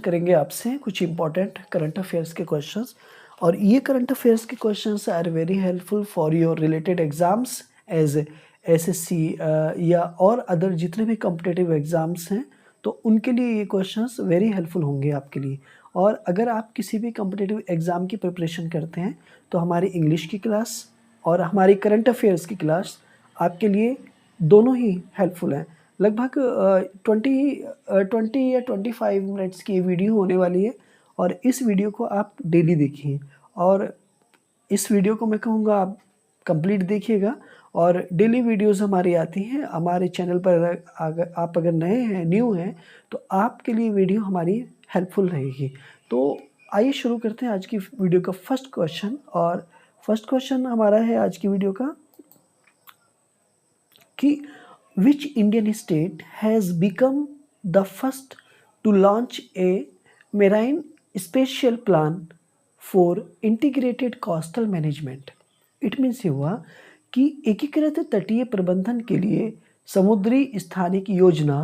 करेंगे आपसे कुछ इंपॉर्टेंट करंट अफेयर्स के क्वेश्चंस, और ये करंट अफेयर्स के questions are very helpful for your related exams as SSC या और अदर जितने भी कॉम्पिटिटिव एग्जाम्स हैं, तो उनके लिए ये क्वेश्चंस वेरी हेल्पफुल होंगे आपके लिए। और अगर आप किसी भी कॉम्पिटिटिव एग्ज़ाम की प्रिपरेशन करते हैं तो हमारी इंग्लिश की क्लास और हमारी करंट अफेयर्स की क्लास आपके लिए दोनों ही हेल्पफुल हैं। लगभग 20 या 25 मिनट्स की वीडियो होने वाली है, और इस वीडियो को आप डेली देखिए, और इस वीडियो को मैं कहूँगा आप कंप्लीट देखिएगा। और डेली वीडियोस हमारी आती हैं हमारे चैनल पर। अगर आप नए हैं, न्यू हैं, तो आपके लिए वीडियो हमारी हेल्पफुल रहेगी। तो आइए शुरू करते हैं आज की वीडियो का फर्स्ट क्वेश्चन। और फर्स्ट क्वेश्चन हमारा है आज की वीडियो का कि which Indian state has become the first to launch a marine spatial plan for integrated coastal management? It means ये हुआ कि एकीकृत तटीय प्रबंधन के लिए समुद्री स्थानिक योजना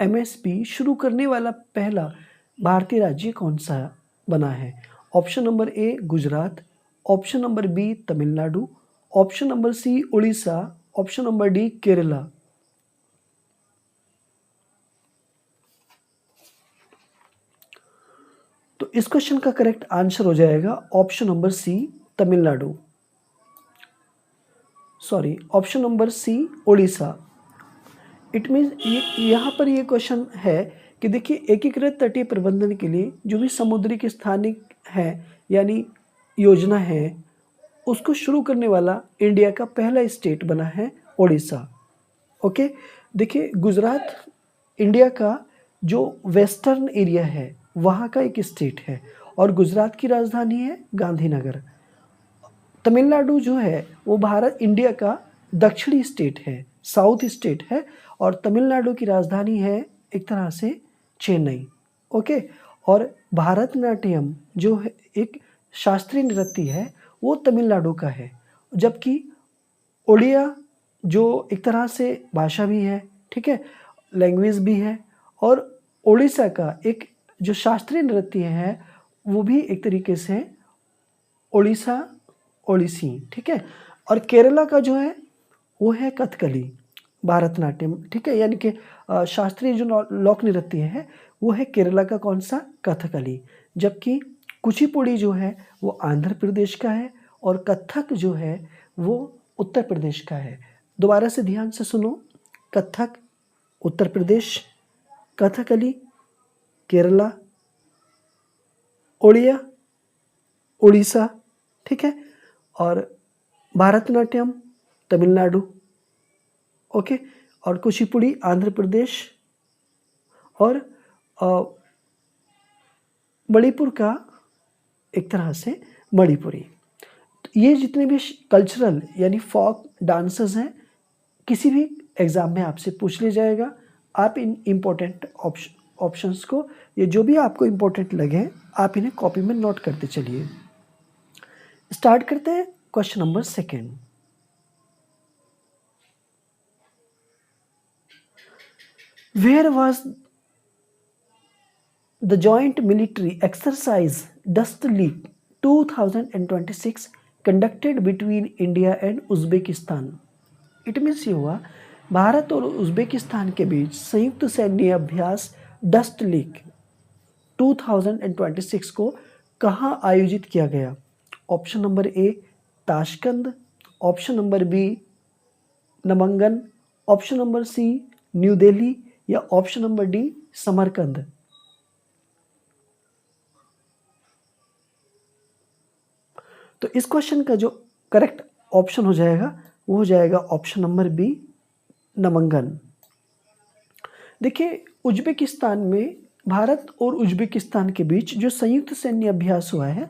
MSP शुरू करने वाला पहला भारतीय राज्य कौन सा बना है? Option number A Gujarat, option number B Tamil Nadu, option number C Orissa, option number D Kerala. तो इस क्वेश्चन का करेक्ट आंसर हो जाएगा option number C Tamil Nadu, sorry option number C Orissa. It means यहाँ पर ये क्वेश्चन है कि देखिए एकीकृत तटीय प्रबंधन के लिए जो भी समुद्री के स्थानिक है यानी योजना है, उसको शुरू करने वाला इंडिया का पहला स्टेट बना है उड़ीसा। ओके, देखिए गुजरात इंडिया का जो वेस्टर्न एरिया है वहाँ का एक स्टेट है, और गुजरात की राजधानी है गांधीनगर। तमिलनाडु जो है वो भारत इंडिया का दक्षिणी स्टेट है, साउथ स्टेट है, और तमिलनाडु की राजधानी है एक तरह से चेन्नई। ओके, और भारतनाट्यम जो है एक शास्त्रीय नृत्य है वो तमिलनाडु का है, जबकि उड़िया जो एक तरह से भाषा भी है, ठीक है, लैंग्वेज भी है, और उड़ीसा का एक जो शास्त्रीय नृत्य है वो भी एक तरीके से उड़ीसा ओडिसी, ठीक है। और केरला का जो है वो है कथकली, भारतनाट्यम, ठीक है, यानी कि शास्त्रीय जो लोक नृत्य है वो है केरला का कौन सा, कथकली। जबकि कुचिपुड़ी जो है वो आंध्र प्रदेश का है, और कथक जो है वो उत्तर प्रदेश का है। दोबारा से ध्यान से सुनो, कथक उत्तर प्रदेश, कथकली केरला, ओडिया उड़ीसा, ठीक है, और भारतनाट्यम तमिलनाडु, ओके, और कुचिपुड़ी आंध्र प्रदेश, और मणिपुर का एक तरह से मणिपुरी। ये जितने भी कल्चरल यानी फोक डांसेस हैं, किसी भी एग्ज़ाम में आपसे पूछ लिया जाएगा। आप इन इम्पोर्टेंट ऑप्शंस को, ये जो भी आपको इम्पोर्टेंट लगे, आप इन्हें कॉपी में नोट करते चलिए। स्टार्ट करते हैं question number second. Where was the joint military exercise Dustlik 2026 conducted between India and Uzbekistan? It means ये हुआ भारत और उज्बेकिस्तान के बीच संयुक्त सैन्य अभ्यास डस्ट लीग 2026 को कहाँ आयोजित किया गया? Option number A Tashkent, option number B Namangan, option number C New Delhi, या ऑप्शन नंबर डी समरकंद। तो इस क्वेश्चन का जो करेक्ट ऑप्शन हो जाएगा वो हो जाएगा ऑप्शन नंबर बी नामांगन। देखिए उज्बेकिस्तान में भारत और उज्बेकिस्तान के बीच जो संयुक्त सैन्य अभ्यास हुआ है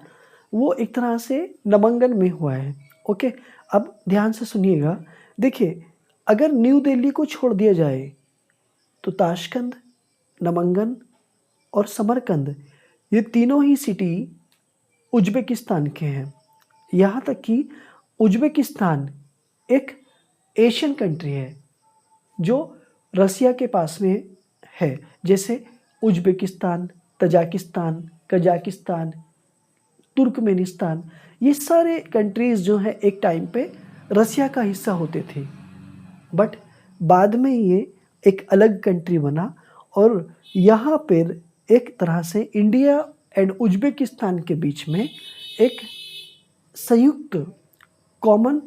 वो एक तरह से नामांगन में हुआ है। ओके, अब ध्यान से सुनिएगा। देखिए अगर न्यू दिल्ली को छोड़ दिया जाए तो ताशकंद, नामांगन और समरकंद ये तीनों ही सिटी उज्बेकिस्तान के हैं। यहाँ तक कि उज्बेकिस्तान एक एशियन कंट्री है जो रसिया के पास में है, जैसे उज्बेकिस्तान, तजाकिस्तान, कजाकिस्तान, तुर्कमेनिस्तान, ये सारे कंट्रीज़ जो हैं एक टाइम पे रसिया का हिस्सा होते थे, बट बाद में ये एक अलग कंट्री बना और यहाँ पर एक तरह से इंडिया एंड उज्बेकिस्तान के बीच में एक संयुक्त कॉमन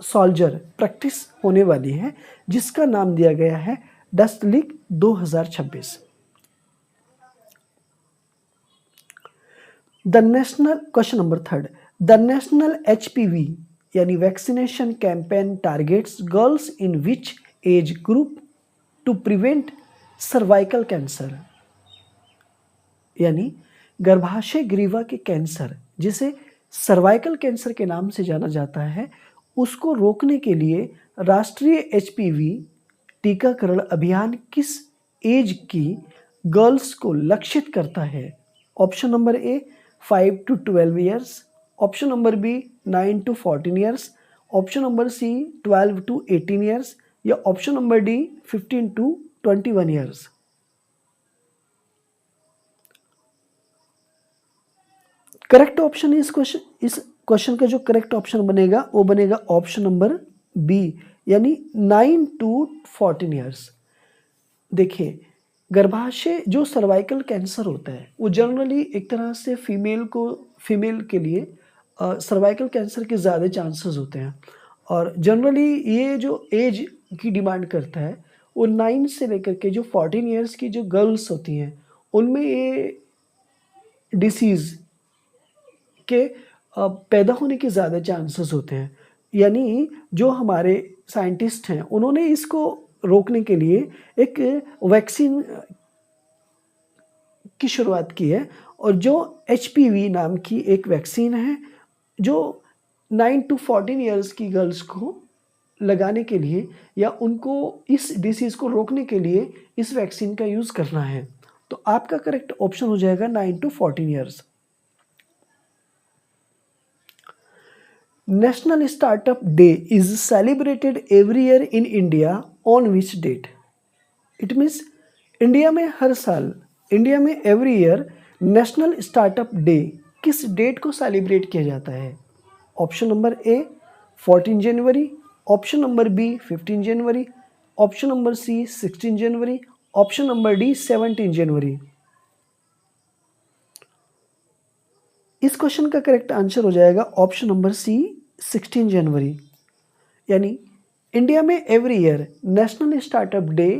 सोल्जर प्रैक्टिस होने वाली है, जिसका नाम दिया गया है Dustlik 2026। The national question number 3, the national HPV यानी vaccination campaign targets girls in which age group to prevent cervical cancer, यानी गर्भाशय ग्रीवा के कैंसर, जिसे सर्वाइकल कैंसर के नाम से जाना जाता है, उसको रोकने के लिए राष्ट्रीय HPV टीकाकरण अभियान किस एज की गर्ल्स को लक्षित करता है? Option number A 5 to 12 years, option number B 9 to 14 years, option number C 12 to 18 years या option number D 15 to 21 years. Correct option इस क्वेश्चन का जो करेक्ट ऑप्शन बनेगा वो बनेगा ऑप्शन नंबर बी, यानी 9 to 14 ईयर्स। देखिए, गर्भाशय जो सर्वाइकल कैंसर होता है वो जनरली एक तरह से फीमेल के लिए सर्वाइकल कैंसर के ज़्यादा चांसेस होते हैं, और जनरली ये जो एज की डिमांड करता है वो 9 से लेकर के जो 14 ईयर्स की जो गर्ल्स होती हैं उनमें ये डिसीज़ के पैदा होने के ज़्यादा चांसेस होते हैं। यानी जो हमारे साइंटिस्ट हैं उन्होंने इसको रोकने के लिए एक वैक्सीन की शुरुआत की है, और जो HPV नाम की एक वैक्सीन है जो 9 to 14 ईयर्स की गर्ल्स को लगाने के लिए या उनको इस डिसीज़ को रोकने के लिए इस वैक्सीन का यूज़ करना है। तो आपका करेक्ट ऑप्शन हो जाएगा 9 to 14 years. National startup day is celebrated every year in India on which date? It means India में every year national startup day किस डेट को सेलिब्रेट किया जाता है? ऑप्शन नंबर ए 14 जनवरी, ऑप्शन नंबर बी 15 जनवरी, ऑप्शन नंबर सी 16 जनवरी, option number D 17 जनवरी। इस क्वेश्चन का करेक्ट आंसर हो जाएगा ऑप्शन नंबर सी 16 जनवरी। यानी इंडिया में every year national startup day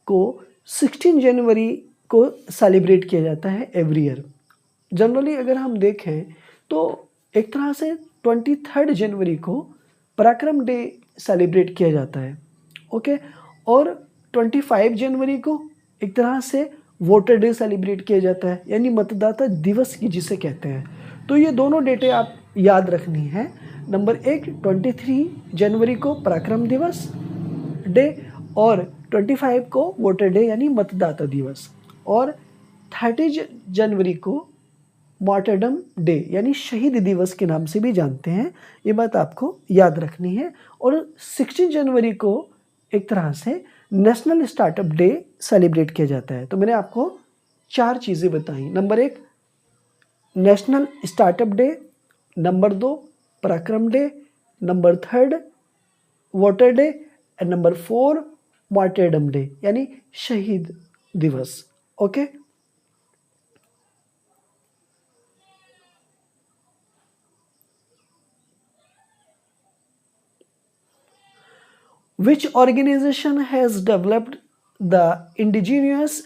को 16 जनवरी को सेलिब्रेट किया जाता है एवरी ईयर। जनरली अगर हम देखें तो एक तरह से 23 जनवरी को पराक्रम डे सेलिब्रेट किया जाता है, ओके, और 25 जनवरी को एक तरह से वोटर डे सेलिब्रेट किया जाता है, यानी मतदाता दिवस की जिसे कहते हैं। तो ये दोनों डेटें आप याद रखनी है। नंबर 1 23 जनवरी को पराक्रम दिवस डे और 25 को वोटर डे यानी मतदाता दिवस, और 30 जनवरी को मार्टरडम डे यानी शहीद दिवस के नाम से भी जानते हैं। ये बात आपको याद रखनी है। और 16 जनवरी को एक तरह से नेशनल स्टार्टअप डे सेलिब्रेट किया जाता है। तो मैंने आपको 4 चीज़ें बताई। Number 1 national startup day, number 2 पराक्रम day, number 3 voter day and number 4 martyrdom day यानी शहीद दिवस, okay. Which organization has developed the indigenous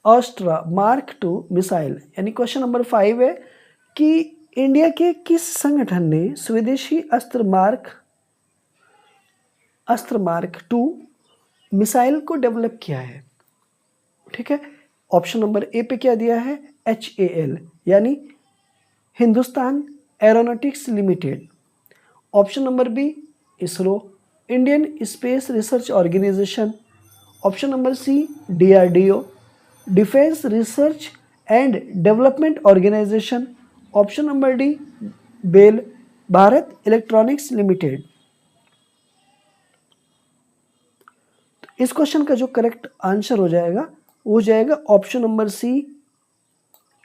Astra Mark II missile? यानी क्वेश्चन नंबर 5 है कि इंडिया के किस संगठन ने स्वदेशी अस्त्र मार्क 2 मिसाइल को डेवलप किया है? ठीक है, ऑप्शन नंबर ए पे क्या दिया है? HAL यानी Hindustan aeronautics limited. Option number B ISRO, Indian space research organisation. Option number C DRDO, defence research and development organisation. Option number D BEL, Bharat electronics limited. तो इस क्वेश्चन का जो करेक्ट आंसर हो जाएगा वो हो जाएगा ऑप्शन नंबर सी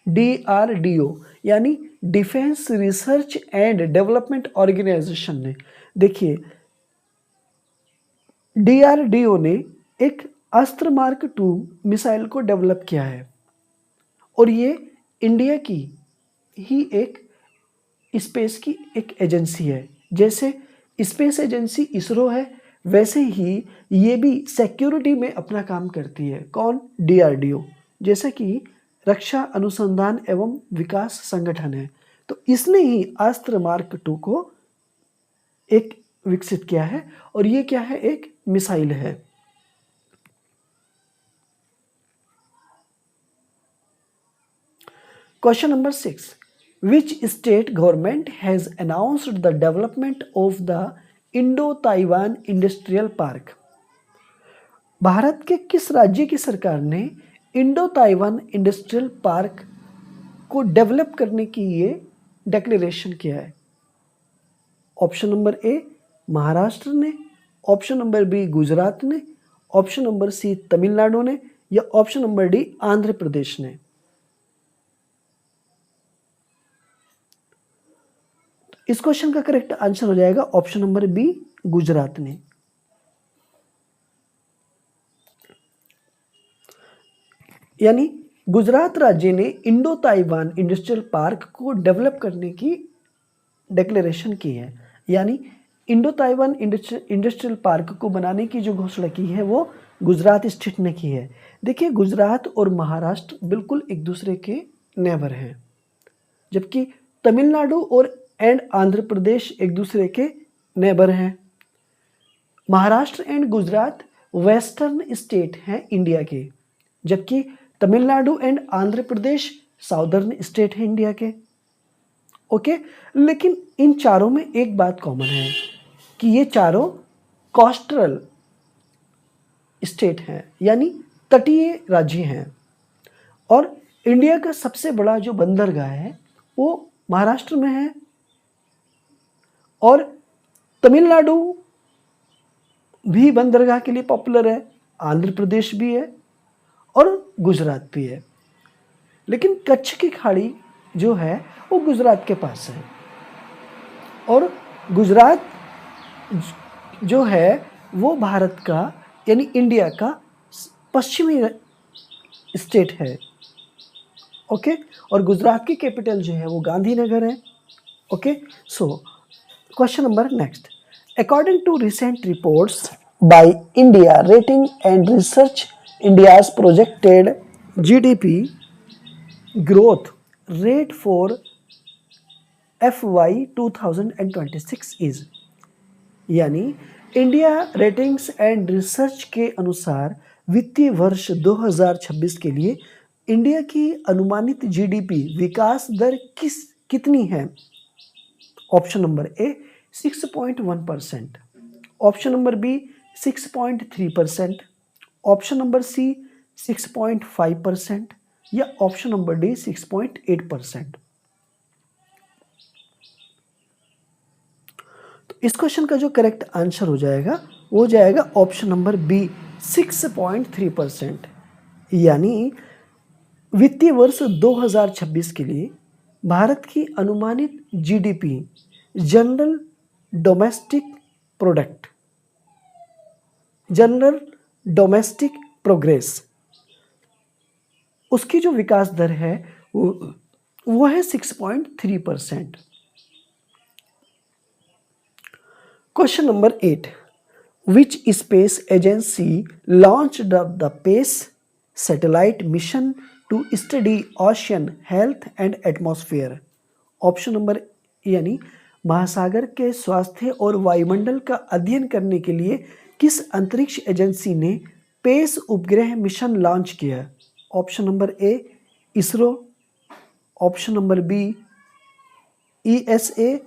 DRDO यानी defence research and development organisation ने, देखिए DRDO ने एक अस्त्र मार्क 2 मिसाइल को डेवलप किया है और ये इंडिया की ही एक स्पेस की एक एजेंसी है। जैसे स्पेस एजेंसी इसरो है, वैसे ही ये भी सिक्योरिटी में अपना काम करती है। कौन? DRDO, जैसे कि रक्षा अनुसंधान एवं विकास संगठन है। तो इसने ही अस्त्र मार्क 2 को एक विकसित किया है और ये क्या है? एक मिसाइल है। Question number 6, which state government has announced the development of the Indo-Taiwan Industrial Park? Bharat के किस राज्य की सरकार ने इंडो ताइवान इंडस्ट्रियल पार्क को डेवलप करने की ये डिक्लेरेशन किया है? ऑप्शन नंबर ए महाराष्ट्र ने, ऑप्शन नंबर बी गुजरात ने, ऑप्शन नंबर सी तमिलनाडु ने, या option number D Andhra Pradesh ने। इस क्वेश्चन का करेक्ट आंसर हो जाएगा ऑप्शन नंबर बी गुजरात ने। यानी गुजरात राज्य ने इंडो ताइवान इंडस्ट्रियल पार्क को डेवलप करने की डिक्लेरेशन की है। यानी इंडो ताइवान इंडस्ट्रियल पार्क को बनाने की जो घोषणा की है वो गुजरात स्टेट ने की है। देखिए गुजरात और महाराष्ट्र बिल्कुल एक दूसरे के नेबर हैं, जबकि तमिलनाडु और आंध्र प्रदेश एक दूसरे के नेबर हैं। Maharashtra and Gujarat western state हैं इंडिया के, जबकि Tamil Nadu and Andhra Pradesh southern state है इंडिया के। ओके, लेकिन इन चारों में एक बात कॉमन है कि ये चारों कोस्टल स्टेट हैं, यानी तटीय राज्य हैं। और इंडिया का सबसे बड़ा जो बंदरगाह है वो महाराष्ट्र में है, और तमिलनाडु भी बंदरगाह के लिए पॉपुलर है, आंध्र प्रदेश भी है और गुजरात भी है। लेकिन कच्छ की खाड़ी जो है वो गुजरात के पास है, और गुजरात जो है वो भारत का यानी इंडिया का पश्चिमी स्टेट है। ओके, और गुजरात की कैपिटल जो है वो गांधीनगर है। Okay, so question number next, according to recent reports by India rating and research, India's projected GDP growth rate for FY 2026 is, यानी इंडिया रेटिंग्स एंड रिसर्च के अनुसार वित्तीय वर्ष 2026 के लिए इंडिया की अनुमानित GDP विकास दर कितनी है? Option number A 6.1%, option number B 6.3%, option number C 6.5%, या ऑप्शन नंबर डी 6.8%। तो इस क्वेश्चन का जो करेक्ट आंसर हो जाएगा वो हो जाएगा ऑप्शन नंबर बी 6.3%। यानी वित्तीय वर्ष 2026 के लिए भारत की अनुमानित GDP general domestic product, general domestic progress, उसकी जो विकास दर है वो है 6.3%। Question number 8, which space agency launched the PACE satellite mission to study ocean health and atmosphere? Option number यानी महासागर के स्वास्थ्य और वायुमंडल का अध्ययन करने के लिए किस अंतरिक्ष एजेंसी ने पेस उपग्रह मिशन लॉन्च किया? Option number A ISRO, option number B ESA,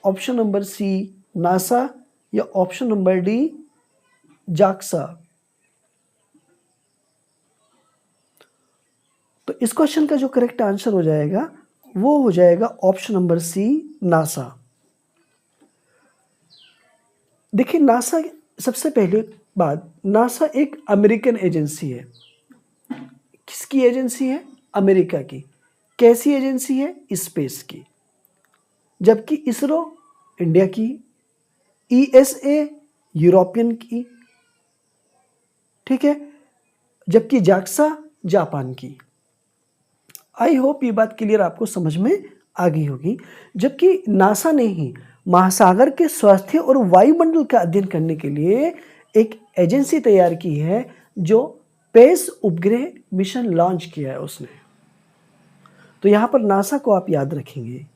option number C NASA, या ऑप्शन नंबर डी जाक्सा। तो इस क्वेश्चन का जो करेक्ट आंसर हो जाएगा वो हो जाएगा ऑप्शन नंबर सी नासा। देखिए नासा, सबसे पहले बात, नासा एक अमेरिकन एजेंसी है। किसकी एजेंसी है? अमेरिका की। कैसी एजेंसी है? स्पेस की। जबकि इसरो इंडिया की, ईएसए यूरोपियन की, ठीक है, जबकि जाक्सा जापान की। आई होप ये बात क्लियर आपको समझ में आ गई होगी। जबकि नासा ने ही महासागर के स्वास्थ्य और वायुमंडल का अध्ययन करने के लिए एक एजेंसी तैयार की है, जो पेस उपग्रह मिशन लॉन्च किया है उसने। तो यहां पर नासा को आप याद रखेंगे।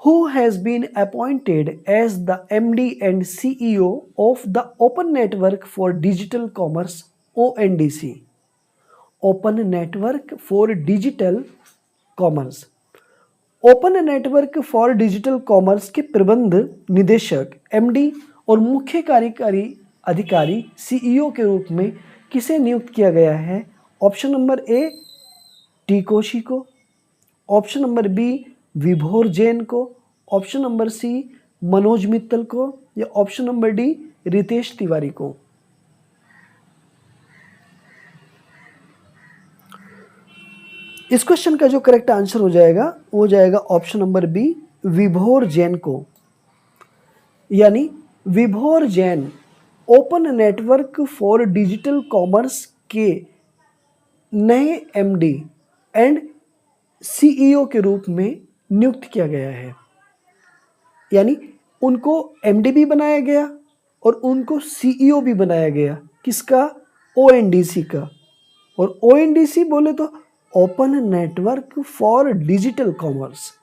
Who has been appointed as the MD and CEO of the Open Network for Digital Commerce, ONDC? Open network for digital commerce. Open network for digital commerce के प्रबंध निदेशक, एमडी और मुख्य कार्यकारी अधिकारी, सीईओ के रूप में किसे नियुक्त किया गया है? Option number A T Koshy को, option number B Vibhor Jain को, option number C Manoj Mittal को, या option number D Ritesh Tiwari को। इस क्वेश्चन का जो करेक्ट आंसर हो जाएगा वो हो जाएगा option number B Vibhor Jain को। यानी विभोर Jain open network for digital commerce के नए एमडी एंड सीईओ के रूप में नियुक्त किया गया है। यानी उनको एमडी भी बनाया गया और उनको सीईओ भी बनाया गया। किसका? ओएनडीसी का। और ओएनडीसी बोले तो open network for digital commerce.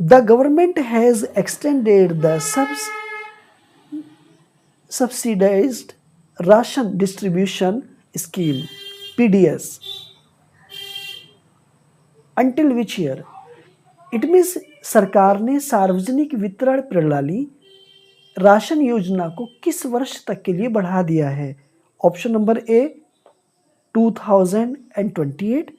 The government has extended the subsidized ration distribution scheme PDS until which year? It means सरकार ने सार्वजनिक वितरण प्रणाली राशन योजना को किस वर्ष तक के लिए बढ़ा दिया है? Option number A 2028,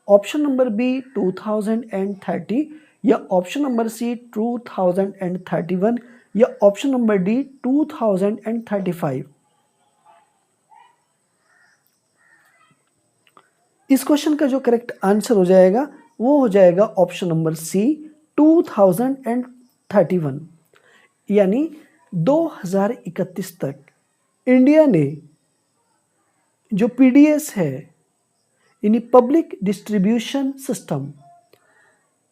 option number B 2030, या ऑप्शन नंबर सी 2031, या ऑप्शन नंबर डी 2035। इस क्वेश्चन का जो करेक्ट आंसर हो जाएगा वो हो जाएगा ऑप्शन नंबर सी 2031। यानी 2031 तक इंडिया ने जो पीडीएस है, यानी पब्लिक डिस्ट्रीब्यूशन सिस्टम,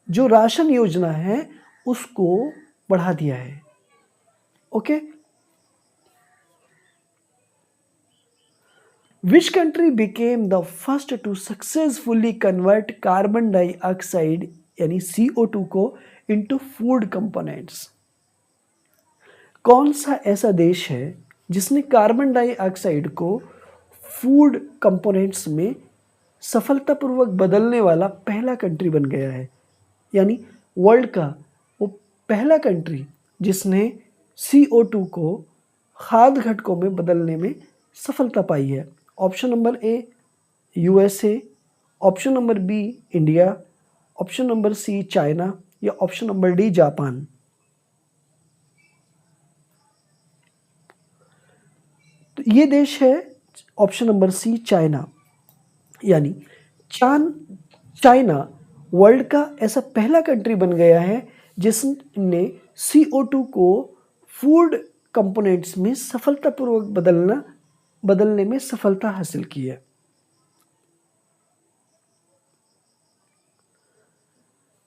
जो राशन योजना है उसको बढ़ा दिया है। Okay. Which country became the first to successfully convert carbon dioxide यानी CO2 को into food components? कौन सा ऐसा देश है जिसने कार्बन डाइऑक्साइड को फूड कंपोनेंट्स में सफलतापूर्वक बदलने वाला पहला कंट्री बन गया है? यानी वर्ल्ड का वो पहला कंट्री जिसने CO2 को खाद्य घटकों में बदलने में सफलता पाई है। Option number A USA, option number B India, option number C China, या ऑप्शन नंबर डी जापान। तो ये देश है ऑप्शन नंबर सी चाइना। यानी चाइना वर्ल्ड का ऐसा पहला कंट्री बन गया है जिसने CO2 को फूड कंपोनेंट्स में सफलतापूर्वक बदलने में सफलता हासिल की है।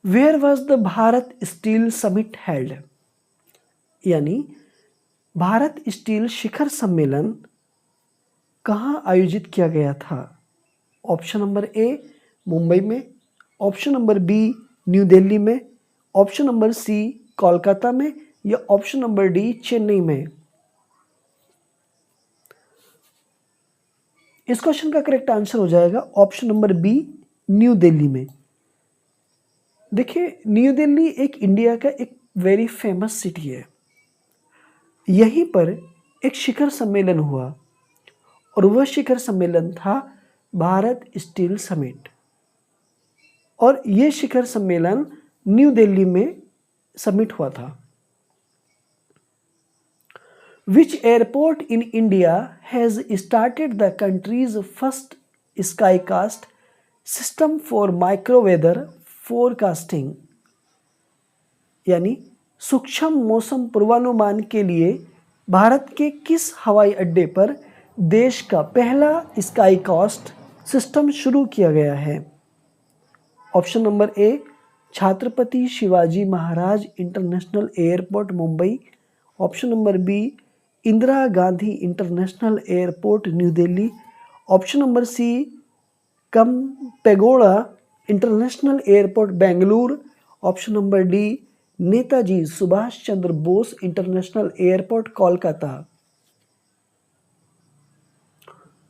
Where was the Bharat steel summit held? यानी भारत स्टील शिखर सम्मेलन कहाँ आयोजित किया गया था? ऑप्शन नंबर ए मुंबई में, option number B New Delhi में, ऑप्शन नंबर सी कोलकाता में, या ऑप्शन नंबर डी चेन्नई में। इस क्वेश्चन का करेक्ट आंसर हो जाएगा option number B New Delhi में। देखिए न्यू दिल्ली एक इंडिया का एक वेरी फेमस सिटी है। यहीं पर एक शिखर सम्मेलन हुआ और वह शिखर सम्मेलन था भारत स्टील समिट। और यह शिखर सम्मेलन न्यू दिल्ली में समिट हुआ था। Which airport in India has started the country's first skycast system for microweather forecasting? यानी सूक्ष्म मौसम पूर्वानुमान के लिए भारत के किस हवाई अड्डे पर देश का पहला स्काईकास्ट सिस्टम शुरू किया गया है? Option number A, Chhatrapati Shivaji Maharaj international airport Mumbai. Option number B, Indira Gandhi international airport New Delhi. Option number C, Kempegowda international airport Bengaluru. Option number D, Netaji Subhash Chandra Bose international airport Kolkata.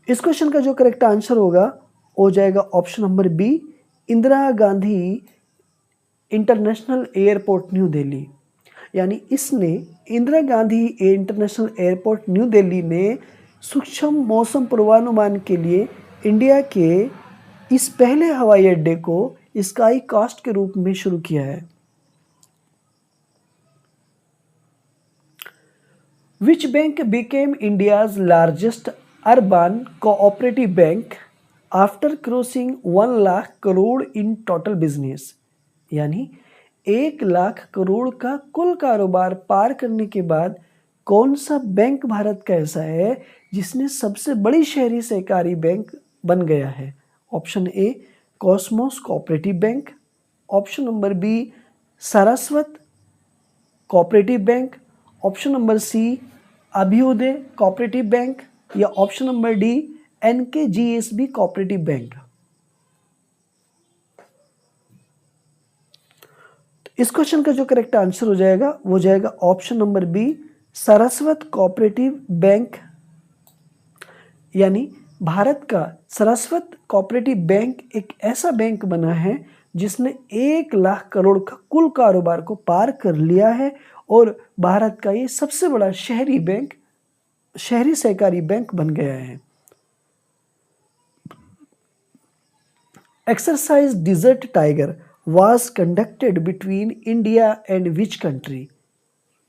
इस क्वेश्चन का जो करेक्ट आंसर होगा हो जाएगा option number B, Indira Gandhi international airport New Delhi. यानी इसने Indira Gandhi international airport New Delhi ने सूक्ष्म मौसम पूर्वानुमान के लिए इंडिया के इस पहले हवाई अड्डे को स्काई कास्ट के रूप में शुरू किया है। Which bank became India's largest urban cooperative bank after crossing 1 lakh crore in total business? यानी 1 लाख करोड़ का कुल कारोबार पार करने के बाद कौन सा बैंक भारत का ऐसा है जिसने सबसे बड़ी शहरी सहकारी बैंक बन गया है? Option A, Cosmos cooperative bank. Option number B, Saraswat cooperative bank. Option number C, Abhyudaya cooperative bank. या option number D, NKGSB cooperative bank. इस क्वेश्चन का जो करेक्ट आंसर हो जाएगा वो हो जाएगा option number B, Saraswat cooperative bank. यानी भारत का सारस्वत कोऑपरेटिव बैंक एक ऐसा बैंक बना है जिसने 1 लाख करोड़ का कुल कारोबार को पार कर लिया है और भारत का ये सबसे बड़ा शहरी बैंक, शहरी सहकारी बैंक बन गया है। Exercise Desert Tiger was conducted between India and which country?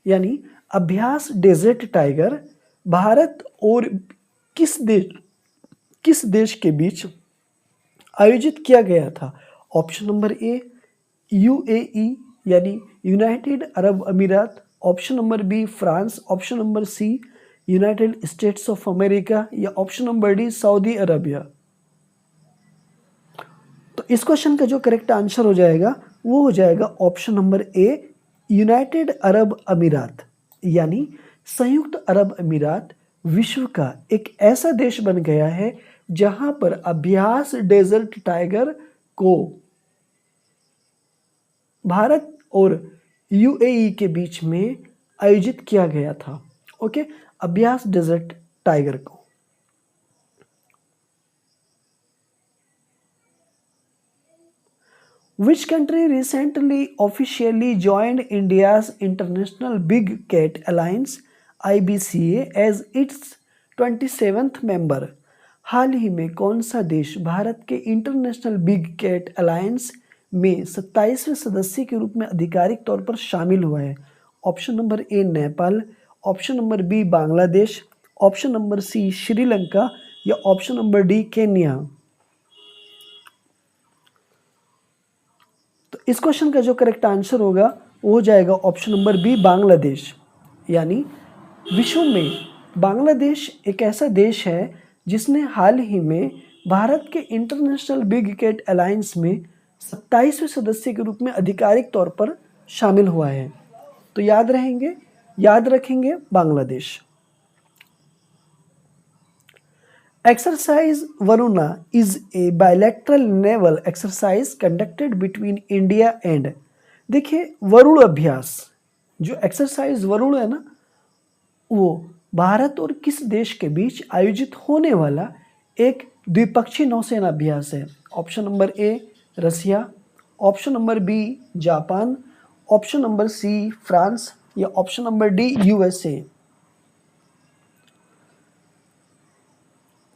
यानी अभ्यास डेजर्ट टाइगर भारत और किस देश के बीच आयोजित किया गया था? ऑप्शन नंबर ए, UAE यानी यूनाइटेड अरब अमीरात। Option number B, France. Option number C, United States of America. या option number D, Saudi Arabia. तो इस क्वेश्चन का जो करेक्ट आंसर हो जाएगा वो हो जाएगा ऑप्शन नंबर ए, यूनाइटेड अरब अमीरात। यानी संयुक्त अरब अमीरात विश्व का एक ऐसा देश बन गया है जहां पर अभ्यास डेजर्ट टाइगर को भारत और UAE के बीच में आयोजित किया गया था। ओके, अभ्यास डेजर्ट टाइगर को। Which country recently officially joined India's International Big Cat Alliance IBCA as its 27th member? हाल ही में कौन सा देश भारत के इंटरनेशनल बिग कैट अलायंस में 27वें सदस्य के रूप में आधिकारिक तौर पर शामिल हुआ है? Option number A, Nepal. Option number B, Bangladesh. Option number C, Sri Lanka. या ऑप्शन नंबर डी, केन्या। तो इस क्वेश्चन का जो करेक्ट आंसर होगा वो हो जाएगा ऑप्शन नंबर बी, बांग्लादेश। यानी विश्व में बांग्लादेश एक ऐसा देश है जिसने हाल ही में भारत के इंटरनेशनल बिग कैट अलायंस में 27वें सदस्य के रूप में आधिकारिक तौर पर शामिल हुआ है। तो याद रखेंगे Bangladesh. Exercise Varuna is a bilateral naval exercise conducted between India and, देखिए वरुण अभ्यास, जो एक्सरसाइज वरुण है ना, वो भारत और किस देश के बीच आयोजित होने वाला एक द्विपक्षीय नौसेना अभ्यास है? Option number A, Russia. Option number B, Japan. Option number C, France. या ऑप्शन नंबर डी, USA।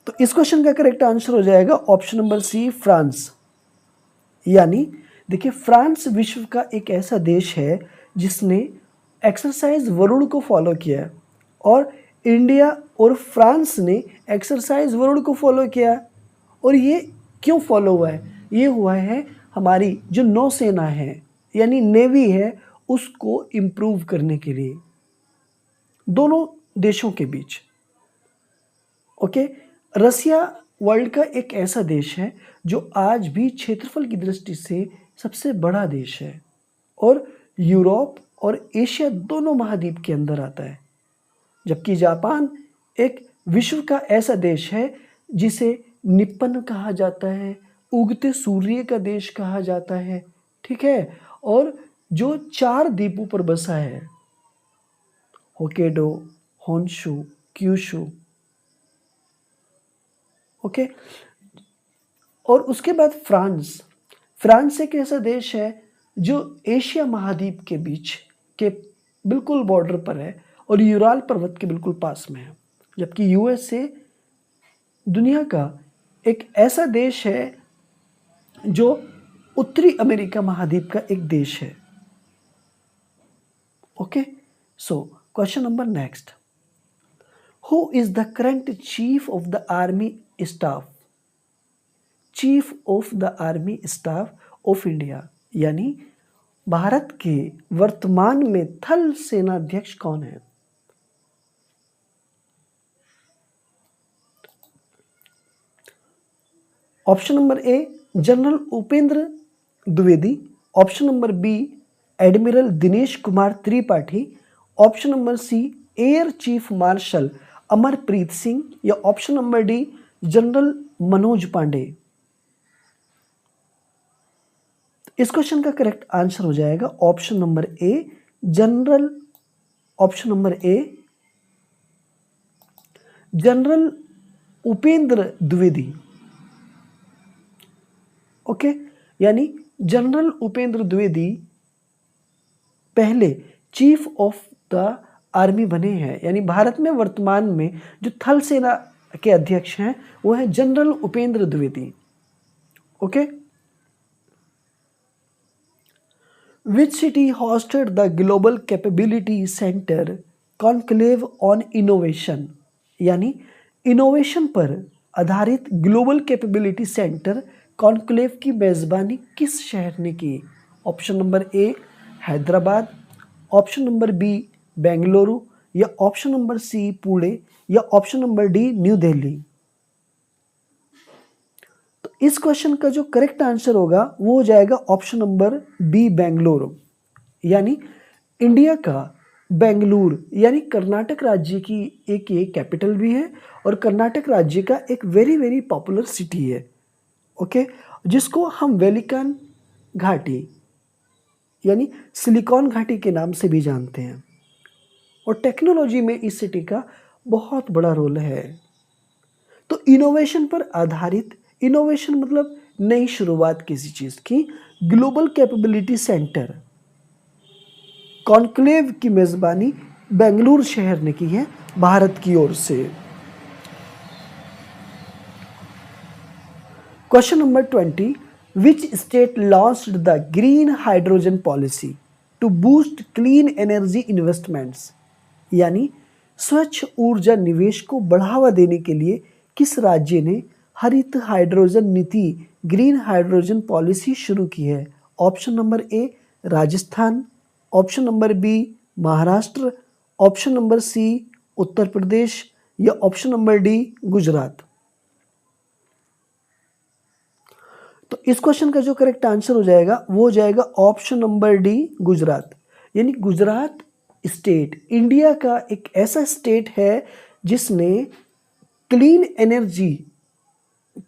तो इस क्वेश्चन का करेक्ट आंसर हो जाएगा ऑप्शन नंबर सी, फ्रांस। यानी देखिए फ्रांस विश्व का एक ऐसा देश है जिसने एक्सरसाइज वरुण को फॉलो किया है और इंडिया और फ्रांस ने एक्सरसाइज वर्ल्ड को फॉलो किया। और ये क्यों फॉलो हुआ है? ये हुआ है हमारी जो नौसेना है यानी नेवी है उसको इम्प्रूव करने के लिए दोनों देशों के बीच। ओके, रसिया वर्ल्ड का एक ऐसा देश है जो आज भी क्षेत्रफल की दृष्टि से सबसे बड़ा देश है और यूरोप और एशिया दोनों महाद्वीप के अंदर आता है। जबकि जापान एक विश्व का ऐसा देश है जिसे निप्पन कहा जाता है, उगते सूर्य का देश कहा जाता है, ठीक है, और जो 4 द्वीपों पर बसा है, होकेडो, होन्शु, क्यूशु। ओके, और उसके बाद फ्रांस। फ्रांस एक ऐसा देश है जो एशिया महाद्वीप के बीच के बिल्कुल बॉर्डर पर है और यूराल पर्वत के बिल्कुल पास में है। जबकि यूएसए दुनिया का एक ऐसा देश है जो उत्तरी अमेरिका महाद्वीप का एक देश है। Okay, so question number next, who is the current chief of the army staff? Chief of the army staff of India यानी भारत के वर्तमान में थल सेनाध्यक्ष कौन है? Option number A general Upendra Dwivedi, option number B admiral Dinesh Kumar Tripathi, option number C air chief marshal Amarpreet Singh, या option number D general Manoj Pande. इस क्वेश्चन का करेक्ट आंसर हो जाएगा option number A general, option number A general Upendra Dwivedi. Okay, यानी जनरल उपेंद्र द्विवेदी पहले chief of the army बने हैं, यानी भारत में वर्तमान में जो थल सेना के अध्यक्ष हैं वो है general Upendra Dwivedi. Okay, Which city hosted the Global Capability Center Conclave on Innovation? यानी इनोवेशन पर आधारित ग्लोबल कैपेबिलिटी सेंटर कॉन्क्लेव की मेज़बानी किस शहर ने की? Option number A Hyderabad, option number B Bengaluru, या ऑप्शन नंबर सी पुणे, या option number D New Delhi. इस क्वेश्चन का जो करेक्ट आंसर होगा वो हो जाएगा ऑप्शन नंबर बी बेंगलुरु, यानी इंडिया का बेंगलुरु यानी कर्नाटक राज्य की एक ये कैपिटल भी है और कर्नाटक राज्य का एक वेरी वेरी पॉपुलर सिटी है। ओके, जिसको हम वेलिकन घाटी यानी सिलिकॉन घाटी के नाम से भी जानते हैं और टेक्नोलॉजी में इस सिटी का बहुत बड़ा रोल है। तो इनोवेशन पर आधारित, इनोवेशन मतलब नई शुरुआत किसी चीज़ की, ग्लोबल कैपेबिलिटी सेंटर कॉन्क्लेव की मेज़बानी बेंगलुरु शहर ने की है भारत की ओर से। Question number 20, which state launched the green hydrogen policy to boost clean energy investments? यानी स्वच्छ ऊर्जा निवेश को बढ़ावा देने के लिए किस राज्य ने हरित हाइड्रोजन नीति ग्रीन हाइड्रोजन पॉलिसी शुरू की है? Option number A Rajasthan, option number B Maharashtra, option number C Uttar Pradesh, या ऑप्शन नंबर डी गुजरात। तो इस क्वेश्चन का जो करेक्ट आंसर हो जाएगा वो हो जाएगा ऑप्शन नंबर डी गुजरात, यानी गुजरात स्टेट इंडिया का एक ऐसा स्टेट है जिसने क्लीन एनर्जी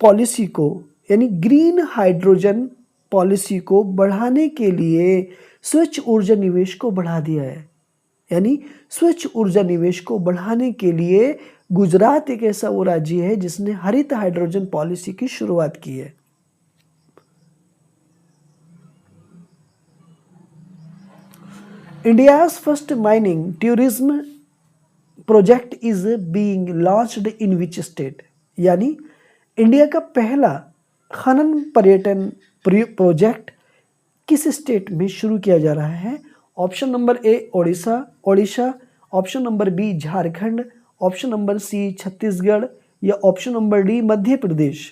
पॉलिसी को यानी ग्रीन हाइड्रोजन पॉलिसी को बढ़ाने के लिए स्वच्छ ऊर्जा निवेश को बढ़ा दिया है। यानी स्वच्छ ऊर्जा निवेश को बढ़ाने के लिए गुजरात एक ऐसा वो राज्य है जिसने हरित हाइड्रोजन पॉलिसी की शुरुआत की है। India's first mining tourism project is being launched in which state? यानी इंडिया का पहला खनन पर्यटन प्रोजेक्ट किस स्टेट में शुरू किया जा रहा है? Option number A Odisha, option number B Jharkhand, option number C Chhattisgarh या option number D Madhya Pradesh.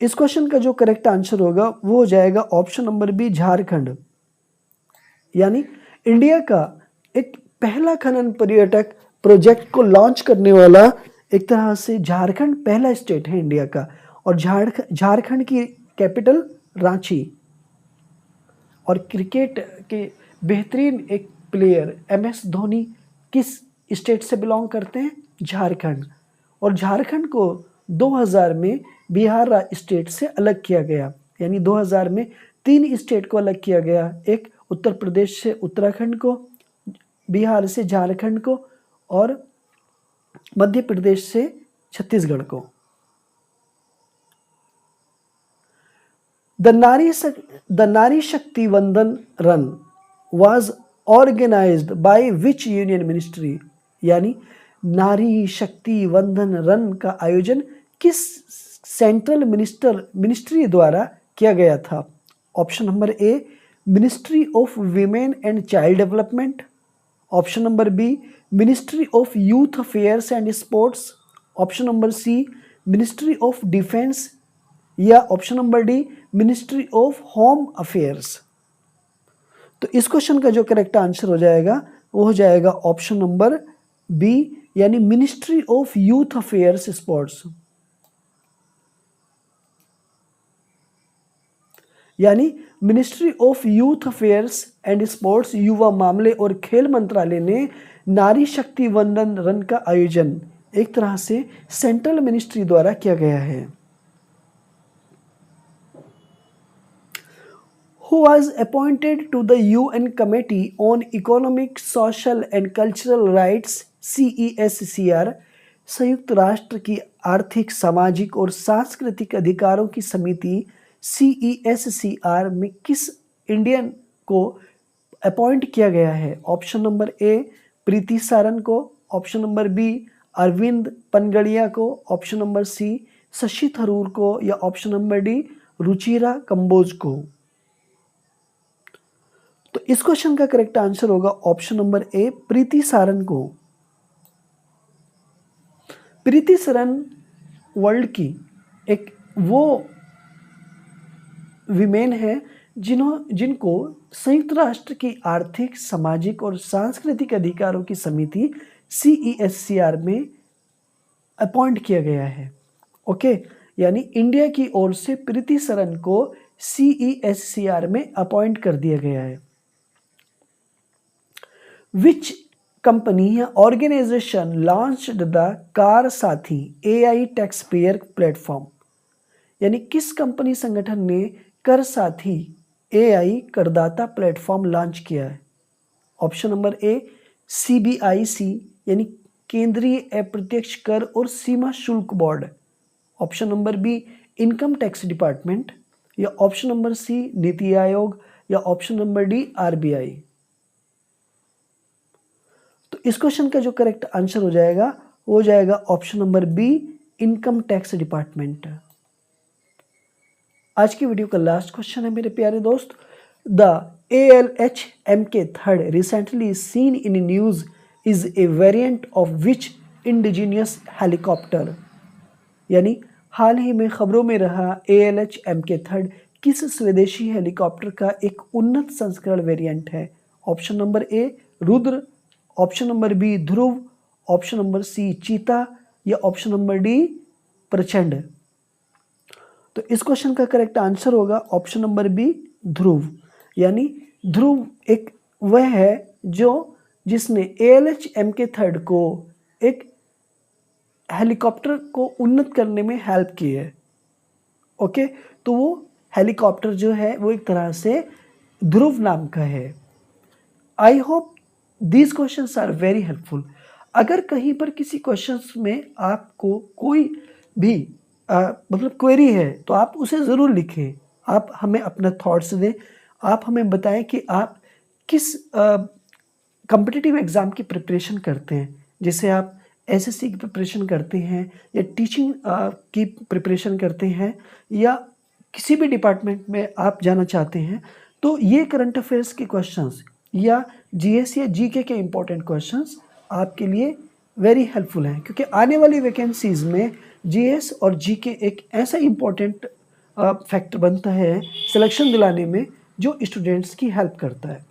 इस क्वेश्चन का जो करेक्ट आंसर होगा वो हो जाएगा ऑप्शन नंबर बी झारखंड। यानी इंडिया का एक पहला खनन पर्यटक प्रोजेक्ट को लॉन्च करने वाला एक तरह से झारखंड पहला स्टेट है इंडिया का, और झारखंड की कैपिटल रांची। और क्रिकेट के बेहतरीन एक प्लेयर MS धोनी किस स्टेट से बिलोंग करते हैं? झारखंड। और झारखंड को 2000 में बिहार स्टेट से अलग किया गया, यानी 2000 में 3 स्टेट को अलग किया गया, एक उत्तर प्रदेश से उत्तराखंड को, बिहार से झारखंड को और मध्य प्रदेश से छत्तीसगढ़ को। द नारी शक्ति वंदन run was organized by which union ministry? यानी नारी शक्ति वंदन रन का आयोजन किस सेंट्रल मिनिस्ट्री द्वारा किया गया था? Option number A ministry of women and child development, option number B ministry of youth affairs and sports, option number C ministry of defence, या option number D ministry of home affairs. तो इस question का जो correct answer हो जाएगा वो हो जाएगा ऑप्शन नंबर बी, यानी ministry of youth affairs sports. यानी ministry of youth affairs and sports, युवा मामले और खेल मंत्रालय ने नारी शक्ति वंदन रन का आयोजन एक तरह से सेंट्रल मिनिस्ट्री द्वारा किया गया है। Who was appointed to the UN Committee on Economic, Social and Cultural Rights CESCR? संयुक्त राष्ट्र की आर्थिक, सामाजिक और सांस्कृतिक अधिकारों की समिति CESCR में किस इंडियन को अपॉइंट किया गया है? Option number A Preeti Saran को, option number B Arvind Panagariya को, option number C Shashi Tharoor को, या option number D Ruchira Kamboj को। तो इस क्वेश्चन का करेक्ट आंसर होगा option number A Preeti Saran को। प्रीति सारन वर्ल्ड की एक वो विमेन है जिनको संयुक्त राष्ट्र की आर्थिक, सामाजिक और सांस्कृतिक अधिकारों की समिति CESCR में अपॉइंट किया गया है। ओके, यानी इंडिया की ओर से प्रीति सारन को CESCR में अपॉइंट कर दिया गया है। Which company या organization launched the कार साथी AI taxpayer platform? यानी किस कंपनी संगठन ने कर साथी AI करदाता प्लेटफॉर्म लॉन्च किया है? ऑप्शन नंबर ए CBIC यानी केंद्रीय अप्रत्यक्ष कर और सीमा शुल्क board, option number be income tax department, या ऑप्शन नंबर सी नीति आयोग, या ऑप्शन नंबर डी RBI। तो इस क्वेश्चन का जो करेक्ट आंसर हो जाएगा वो हो जाएगा option number be income tax department. आज की वीडियो का लास्ट क्वेश्चन है मेरे प्यारे दोस्त। The ALH Mk3 recently seen in news is a variant of which indigenous helicopter? यानी हाल ही में खबरों में रहा ALH Mk3 किस स्वदेशी हेलीकॉप्टर का एक उन्नत संस्करण वेरिएंट है? Option number A Rudra, option number B Dhruv, option number C Cheetah, या ऑप्शन नंबर डी प्रचंड। तो इस क्वेश्चन का करेक्ट आंसर होगा ऑप्शन नंबर बी ध्रुव। यानी ध्रुव एक वह है जिसने ALH Mk3 को एक हेलीकॉप्टर को उन्नत करने में हेल्प की है। ओके, तो वो हेलीकॉप्टर जो है वो एक तरह से ध्रुव नाम का है। I hope these questions are very helpful. अगर कहीं पर किसी क्वेश्चंस में आपको कोई भी मतलब क्वेरी है तो आप उसे ज़रूर लिखें, आप हमें अपना थॉट्स दें, आप हमें बताएं कि आप किस कॉम्पिटिटिव एग्ज़ाम की प्रिपरेशन करते हैं। जैसे आप SSC की प्रिपरेशन करते हैं या टीचिंग की प्रिपरेशन करते हैं या किसी भी डिपार्टमेंट में आप जाना चाहते हैं, तो ये करंट अफेयर्स के क्वेश्चंस या जीएस या जीके के इम्पोर्टेंट क्वेश्चंस आपके लिए वेरी हेल्पफुल हैं, क्योंकि आने वाली वैकेंसीज में जीएस और जीके एक ऐसा इम्पोर्टेंट फैक्टर बनता है सिलेक्शन दिलाने में, जो स्टूडेंट्स की हेल्प करता है।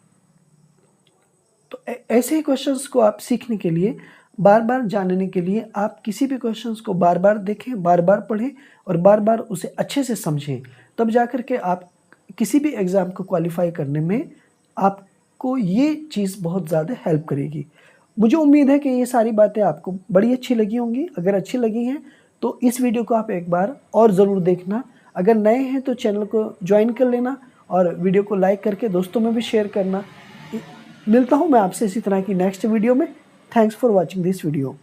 तो ऐसे ही क्वेश्चंस को आप सीखने के लिए, बार बार जानने के लिए, आप किसी भी क्वेश्चंस को बार बार देखें, बार बार पढ़ें और बार बार उसे अच्छे से समझें, तब जाकर के आप किसी भी एग्ज़ाम को क्वालिफाई करने में आपको ये चीज़ बहुत ज़्यादा हेल्प करेगी। मुझे उम्मीद है कि ये सारी बातें आपको बड़ी अच्छी लगी होंगी। अगर अच्छी लगी हैं तो इस वीडियो को आप एक बार और ज़रूर देखना। अगर नए हैं तो चैनल को ज्वाइन कर लेना और वीडियो को लाइक करके दोस्तों में भी शेयर करना। मिलता हूँ मैं आपसे इसी तरह की नेक्स्ट वीडियो में। Thanks for watching this video.